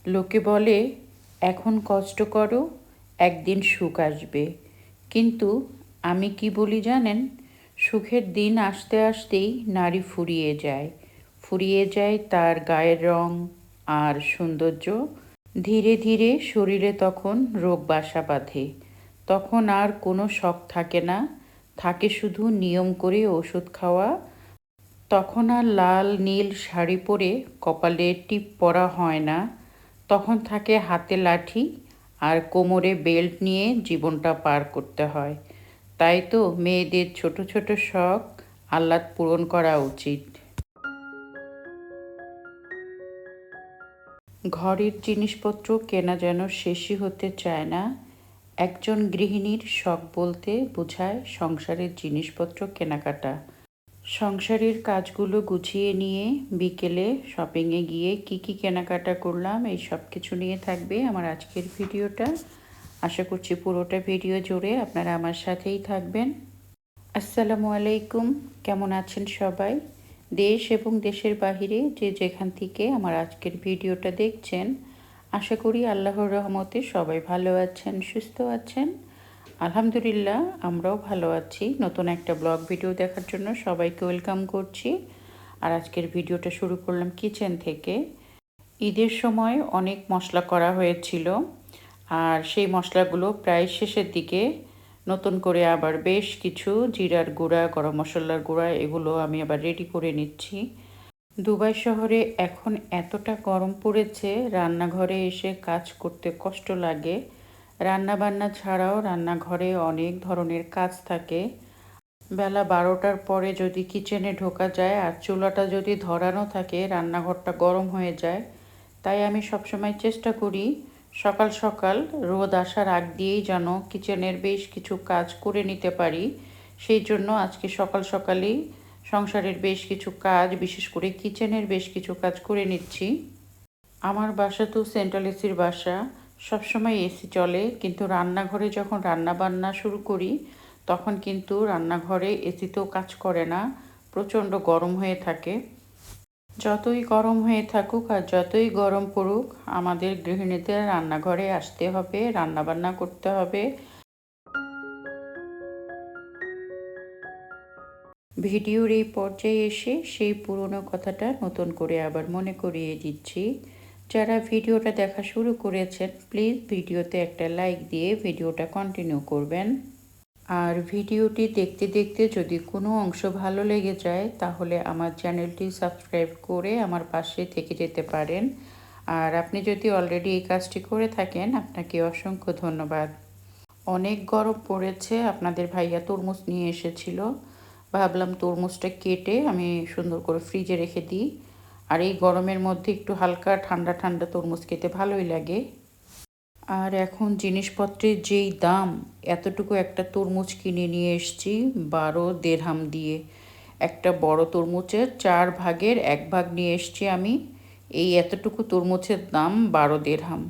লোকে বলে এখন কষ্ট করো, একদিন সুখ আসবে। কিন্তু আমি কি বলি জানেন? সুখের দিন আসতে আসতেই নারী ফুরিয়ে যায় তার গায়ের রং আর সৌন্দর্য। ধীরে ধীরে শরীরে তখন রোগ বাসা বাঁধে। তখন আর কোনো শখ থাকে না, থাকে শুধু নিয়ম করে ওষুধ খাওয়া। তখন আর লাল নীল শাড়ি পরে কপালে টিপ পরা হয় না, তখন থাকে হাতে লাঠি আর কোমরে বেল্ট নিয়ে জীবনটা পার করতে হয়। তাই তো মেয়েদের ছোট ছোট শখ আহ্লাদ পূরণ করা উচিত। ঘরের জিনিসপত্র কেনা যেন শেষই হতে চায় না। একজন গৃহিণীর শখ বলতে বোঝায় সংসারের জিনিসপত্র কেনাকাটা। সংসারের কাজগুলো গুছিয়ে নিয়ে বিকেলে শপিংয়ে গিয়ে কি কেনাকাটা করলাম এই সব কিছু নিয়ে থাকবে আমার আজকের ভিডিওটা। আশা করছি পুরোটা ভিডিও জুড়ে আপনারা আমার সাথেই থাকবেন। আসসালামু আলাইকুম, কেমন আছেন সবাই? দেশ এবং দেশের বাহিরে যে যেখান থেকে আমার আজকের ভিডিওটা দেখছেন, আশা করি আল্লাহর রহমতে সবাই ভালো আছেন, সুস্থ আছেন। আলহামদুলিল্লাহ, আমরাও ভালো আছি। নতুন একটা ব্লগ ভিডিও দেখার জন্য সবাইকে ওয়েলকাম করছি। আর আজকের ভিডিওটা শুরু করলাম কিচেন থেকে। ঈদের সময় অনেক মশলা করা হয়েছিল, আর সেই মশলাগুলো প্রায় শেষের দিকে নতুন করে আবার বেশ কিছু জিরার গুঁড়া, গরম মশলার গুঁড়া এগুলো আমি আবার রেডি করে নিচ্ছি। দুবাই শহরে এখন এতটা গরম পড়েছে, রান্নাঘরে এসে কাজ করতে কষ্ট লাগে। রান্নাবান্না ছাড়াও রান্নাঘরে অনেক ধরনের কাজ থাকে। বেলা 12টার পরে যদি কিচেনে ঢোকা যায় আর চুলাটা যদি ধরানো থাকে, রান্নাঘরটা গরম হয়ে যায়। তাই আমি সবসময় চেষ্টা করি সকাল সকাল রোদ আসার আগ দিয়েই যেন কিচেনের বেশ কিছু কাজ করে নিতে পারি। সেই জন্য আজকে সকাল সকালেই সংসারের বেশ কিছু কাজ, বিশেষ করে কিচেনের বেশ কিছু কাজ করে নিচ্ছি। আমার বাসা তো সেন্ট্রাল এসির বাসা, সবসময় এসি চলে, কিন্তু রান্নাঘরে যখন রান্না বান্না শুরু করি তখন কিন্তু রান্নাঘরে এসিতেও কাজ করে না, প্রচণ্ড গরম হয়ে থাকে। যতই গরম হয়ে থাকুক আর যতই গরম পড়ুক, আমাদের গৃহিণীদের রান্নাঘরে আসতে হবে, রান্নাবান্না করতে হবে। ভিডিওর এই পর্যায়ে এসে সেই পুরনো কথাটা নতুন করে আবার মনে করিয়ে দিচ্ছি। যারা ভিডিওটা দেখা শুরু করেছেন, প্লিজ ভিডিওতে একটা লাইক দিয়ে ভিডিওটা কন্টিনিউ করবেন। আর ভিডিওটি দেখতে দেখতে যদি কোনো অংশ ভালো লেগে যায় তাহলে আমার চ্যানেলটি সাবস্ক্রাইব করে আমার পাশে থেকে যেতে পারেন। আর আপনি যদি অলরেডি এই কাজটি করে থাকেন, আপনাকে অসংখ্য ধন্যবাদ। অনেক গরম পড়েছে, আপনাদের ভাইয়া তরমুজ নিয়ে এসেছিল। ভাবলাম তরমুজটা কেটে আমি সুন্দর করে ফ্রিজে রেখে দিই। আর এই গরমের মধ্যে একটু হালকা ঠান্ডা ঠান্ডা তরমুজ খেতে ভালোই লাগে। আর এখন জিনিসপত্রের যেই দাম, এতটুকু একটা তরমুজ কিনে নিয়ে এসেছি 12 দিরহাম দিয়ে। একটা বড় তরমুজের 1/4 ভাগ নিয়ে এসেছি আমি। এই এতটুকু তরমুজের দাম 12 দিরহাম।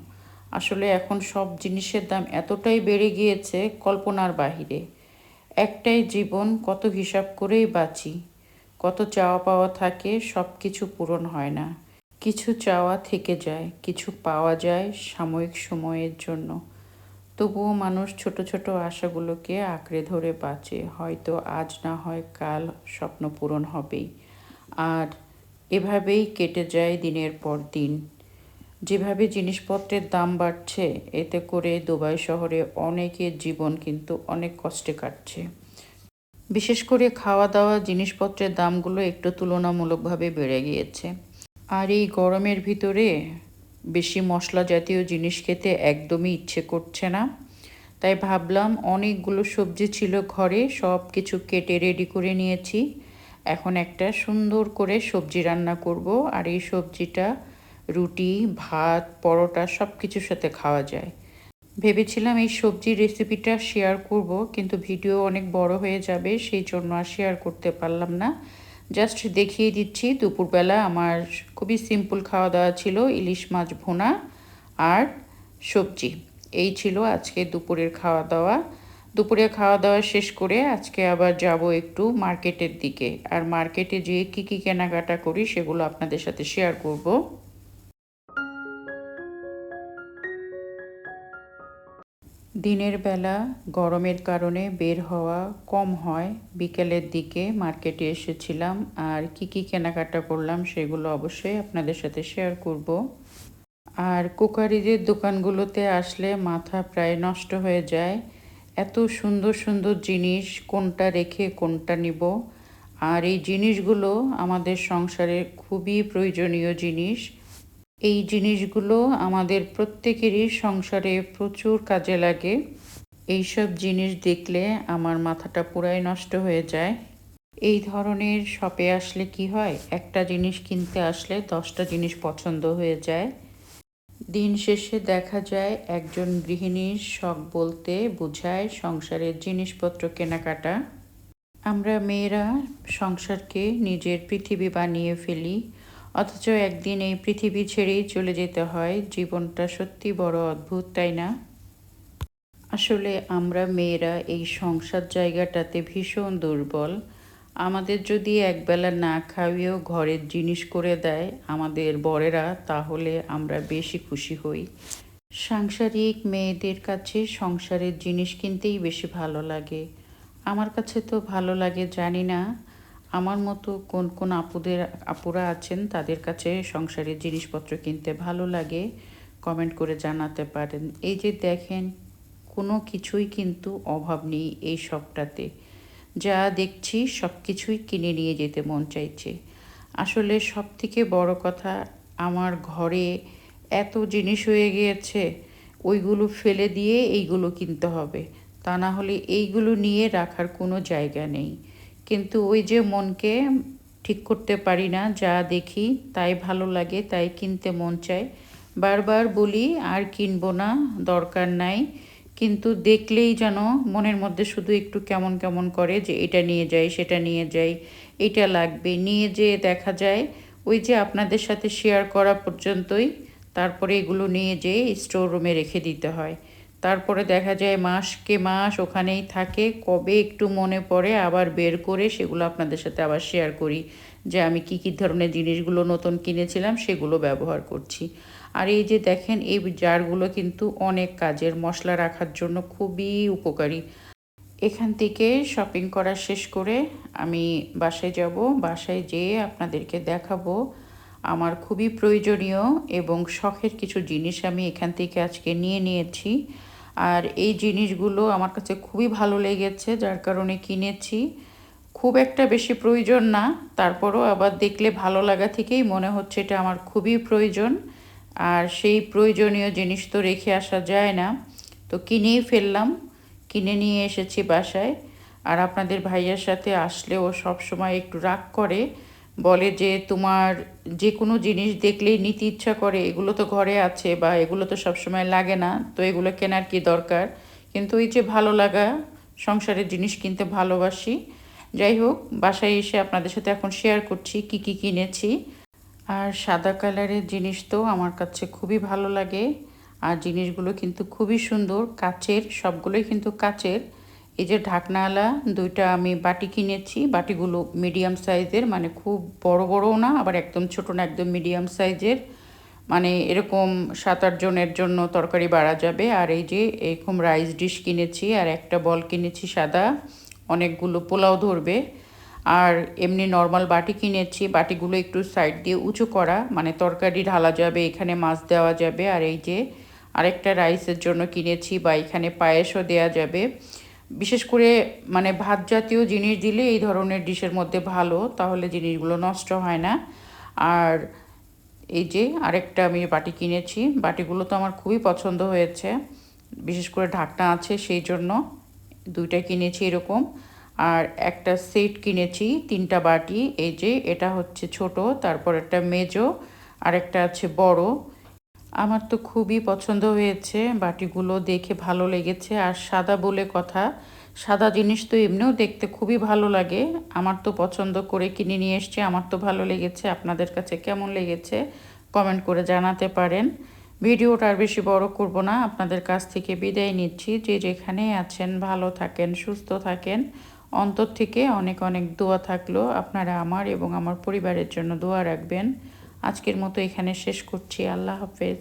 আসলে এখন সব জিনিসের দাম এতটাই বেড়ে গিয়েছে, কল্পনার বাহিরে। একটাই জীবন, কত হিসাব করেই বাঁচি। কত চাওয়া পাওয়া থাকে, সব কিছু পূরণ হয় না। কিছু চাওয়া থেকে যায়, কিছু পাওয়া যায় সাময়িক সময়ের জন্য। তবুও মানুষ ছোট ছোট আশাগুলোকে আঁকড়ে ধরে বাঁচে, হয়তো আজ না হয় কাল স্বপ্ন পূরণ হবেই। আর এভাবেই কেটে যায় দিনের পর দিন। যেভাবে জিনিসপত্রের দাম বাড়ছে, এতে করে দুবাই শহরে অনেকের জীবন কিন্তু অনেক কষ্টে কাটছে। বিশেষ করে খাওয়া দাওয়া জিনিসপত্রের দামগুলো একটু তুলনামূলকভাবে বেড়ে গিয়েছে। আর এই গরমের ভিতরে বেশি মশলা জাতীয় জিনিস খেতে একদমই ইচ্ছে করছে না। তাই ভাবলাম অনেকগুলো সবজি ছিল ঘরে, সব কিছু কেটে রেডি করে নিয়েছি। এখন একটা সুন্দর করে সবজি রান্না করব। আর এই সবজিটা রুটি, ভাত, পরোটা সব কিছুর সাথে খাওয়া যায়। ভেবেছিলাম এই সবজির রেসিপিটা শেয়ার করব, কিন্তু ভিডিও অনেক বড় হয়ে যাবে, সেই জন্য আর শেয়ার করতে পারলাম না। জাস্ট দেখিয়ে দিচ্ছি, দুপুরবেলা আমার খুবই সিম্পল খাওয়া দাওয়া ছিল, ইলিশ মাছ ভুনা আর সবজি। এই ছিল আজকে দুপুরের খাওয়া দাওয়া। দুপুরে খাওয়া দাওয়া শেষ করে আজকে আবার যাব একটু মার্কেটের দিকে। আর মার্কেটে যেয়ে কী কেনাকাটা করি সেগুলো আপনাদের সাথে শেয়ার করব। দিনের বেলা গরমের কারণে বের হওয়া কম হয়। বিকেলের দিকে মার্কেটে এসেছিলাম, আর কি কি কেনাকাটা করলাম সেগুলো অবশ্যই আপনাদের সাথে শেয়ার করব। আর কুকারিজের দোকানগুলোতে আসলে মাথা প্রায় নষ্ট হয়ে যায়। এত সুন্দর সুন্দর জিনিস, কোনটা রেখে কোনটা নিব। আর এই জিনিসগুলো আমাদের সংসারে খুবই প্রয়োজনীয় জিনিস। এই জিনিসগুলো আমাদের প্রত্যেকেরই সংসারে প্রচুর কাজে লাগে। এইসব জিনিস দেখলে আমার মাথাটা পুরাই নষ্ট হয়ে যায়। এই ধরনের শপে আসলে কি হয়, একটা জিনিস কিনতে আসলে 10টা জিনিস পছন্দ হয়ে যায়। দিন শেষে দেখা যায় একজন গৃহিণীর শখ বলতে বোঝায় সংসারের জিনিসপত্র কেনাকাটা। আমরা মেয়েরা সংসারকে নিজের পৃথিবী বানিয়ে ফেলি, অথচ একদিন এই পৃথিবী ছেড়েই চলে যেতে হয়। জীবনটা সত্যি বড় অদ্ভুত, তাই না? আসলে আমরা মেয়েরা এই সংসার জায়গাটাতে ভীষণ দুর্বল। আমাদের যদি একবেলা না খাওয়িয়েও ঘরের জিনিস করে দেয় আমাদের বরেরা, তাহলে আমরা বেশি খুশি হই। সাংসারিক মেয়েদের কাছে সংসারের জিনিস কিনতেই বেশি ভালো লাগে। আমার কাছে তো ভালো লাগে, জানি না আমার মতো কোন কোন আপুরা আছেন তাদের কাছে সংসারের জিনিসপত্র কিনতে ভালো লাগে। কমেন্ট করে জানাতে পারেন। এই যে দেখেন, কোনো কিছুই কিন্তু অভাব নেই এই শপটাতে। যা দেখছি সব কিছুই কিনে নিয়ে যেতে মন চাইছে। আসলে সব থেকে বড় কথা, আমার ঘরে এত জিনিস হয়ে গিয়েছে, ওইগুলো ফেলে দিয়ে এইগুলো কিনতে হবে। তা না হলে এইগুলো নিয়ে রাখার কোনো জায়গা নেই। কিন্তু ওই যে মনকে ঠিক করতে পারি না, যা দেখি তাই ভালো লাগে, তাই কিনতে মন চায়। বারবার বলি আর কিনবো না, দরকার নাই, কিন্তু দেখলেই যেন মনের মধ্যে শুধু একটু কেমন কেমন করে যে এটা নিয়ে যাই, সেটা নিয়ে যাই, এটা লাগবে। নিয়ে যেয়ে দেখা যায় ওই যে আপনাদের সাথে শেয়ার করা পর্যন্তই, তারপরে এগুলো নিয়ে যেয়ে স্টোর রুমে রেখে দিতে হয়। তারপরে দেখা যায় মাসকে মাস ওখানেই থাকে। কবে একটু মনে পড়ে আবার বের করে সেগুলো আপনাদের সাথে আবার শেয়ার করি যে আমি কি কি ধরনের জিনিসগুলো নতুন কিনেছিলাম সেগুলো ব্যবহার করছি। আর এই যে দেখেন, এই জারগুলো কিন্তু অনেক কাজের, মশলা রাখার জন্য খুবই উপকারী। এখান থেকে শপিং করা শেষ করে আমি বাসায় যাব। বাসায় যেয়ে আপনাদেরকে দেখাবো আমার খুবই প্রয়োজনীয় এবং শখের কিছু জিনিস আমি এখান থেকে আজকে নিয়ে নিয়েছি। আর এই জিনিসগুলো আমার কাছে খুবই ভালো লেগেছে, যার কারণে কিনেছি। খুব একটা বেশি প্রয়োজন না, তারপরও আবার দেখলে ভালো লাগা থেকেই মনে হচ্ছে এটা আমার খুবই প্রয়োজন। আর সেই প্রয়োজনীয় জিনিস তো রেখে আসা যায় না, তো কিনেই ফেললাম। কিনে নিয়ে এসেছি বাসায়। আর আপনাদের ভাইয়ার সাথে আসলে ও সবসময় একটু রাগ করে, বলে যে তোমার যে কোনো জিনিস দেখলেই নিতে ইচ্ছা করে, এগুলো তো ঘরে আছে বা এগুলো তো সবসময় লাগে না, তো এগুলো কেনার কি দরকার। কিন্তু এই যে ভালো লাগা, সংসারের জিনিস কিনতে ভালোবাসি। যাই হোক, বাসায় এসে আপনাদের সাথে এখন শেয়ার করছি কি কি কিনেছি। আর সাদা কালারের জিনিস তো আমার কাছে খুবই ভালো লাগে। আর জিনিসগুলো কিন্তু খুবই সুন্দর, কাচের, সবগুলোই কিন্তু কাচের। এই যে ঢাকনাওয়ালা দুইটা আমি বাটি কিনেছি। বাটিগুলো মিডিয়াম সাইজের, মানে খুব বড় বড়ও না আবার একদম ছোট না, একদম মিডিয়াম সাইজের। মানে এরকম 7-8 জনের জন্য তরকারি বাড়া যাবে। আর এই যে এরকম রাইস ডিশ কিনেছি, আর একটা বল কিনেছি সাদা, অনেকগুলো পোলাও ধরবে। আর এমনি নর্মাল বাটি কিনেছি, বাটিগুলো একটু সাইড দিয়ে উঁচু করা, মানে তরকারি ঢালা যাবে, এখানে মাছ দেওয়া যাবে। আর এই যে আরেকটা রাইসের জন্য কিনেছি, বা এখানে পায়েসও দেওয়া যাবে। বিশেষ করে মানে ভাত জাতীয় জিনিস দিলে এই ধরনের ডিশের মধ্যে ভালো, তাহলে জিনিসগুলো নষ্ট হয় না। আর এই যে আরেকটা আমি বাটি কিনেছি, বাটিগুলো তো আমার খুবই পছন্দ হয়েছে, বিশেষ করে ঢাকনা আছে সেই জন্য দুইটা কিনেছি এরকম। আর একটা সেট কিনেছি 3টা বাটি। এই যে এটা হচ্ছে ছোট, তারপর একটা মেজো, আর একটা আছে বড়। আমার তো খুবই পছন্দ হয়েছে, বাটিগুলো দেখে ভালো লেগেছে। আর সাদা বলে কথা, সাদা জিনিস তো এমনিও দেখতে খুবই ভালো লাগে। আমার তো পছন্দ করে কিনে নিয়ে এসছে, আমার তো ভালো লেগেছে। আপনাদের কাছে কেমন লেগেছে কমেন্ট করে জানাতে পারেন। ভিডিওটা আর বেশি বড় করব না, আপনাদের কাছ থেকে বিদায় নিচ্ছি। যে যেখানে আছেন ভালো থাকেন, সুস্থ থাকেন। অন্তর থেকে অনেক অনেক দোয়া থাকলো, আপনারা আমার এবং আমার পরিবারের জন্য দোয়া রাখবেন। আজকের মতো এখানে শেষ করছি। আল্লাহ হাফেজ।